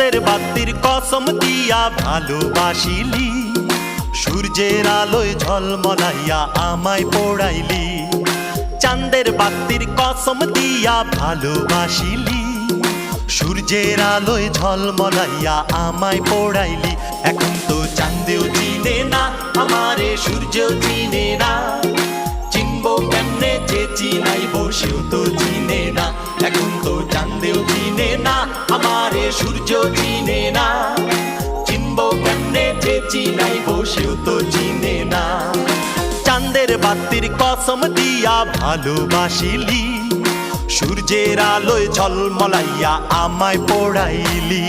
চাঁদের বাতির কসম দিয়া ভালোবাসিলি, সূর্যের আলোয় ঝলমলাইয়া আমায় পোড়াইলি। চাঁদের বাতির কসম দিয়া ভালোবাসিলি, সূর্যের আলোয় ঝলমলাইয়া আমায় পোড়াইলি। এখন তো চাঁদেও চিনে না আমারে, সূর্যও চিনে না, চিনবো কেমনে যে চিনাইবো সেও তো চিনে না। এখন তো চাঁদেও চিনে না আমারে, সূর্য চিনে না, চিনবো কেমনে যে চিনাইবো সেও তো চিনে না। চাঁদের বাতির কসম দিয়া ভালোবাসিলি, সূর্যের আলোয় ঝলমলাইয়া আমায় পোড়াইলি।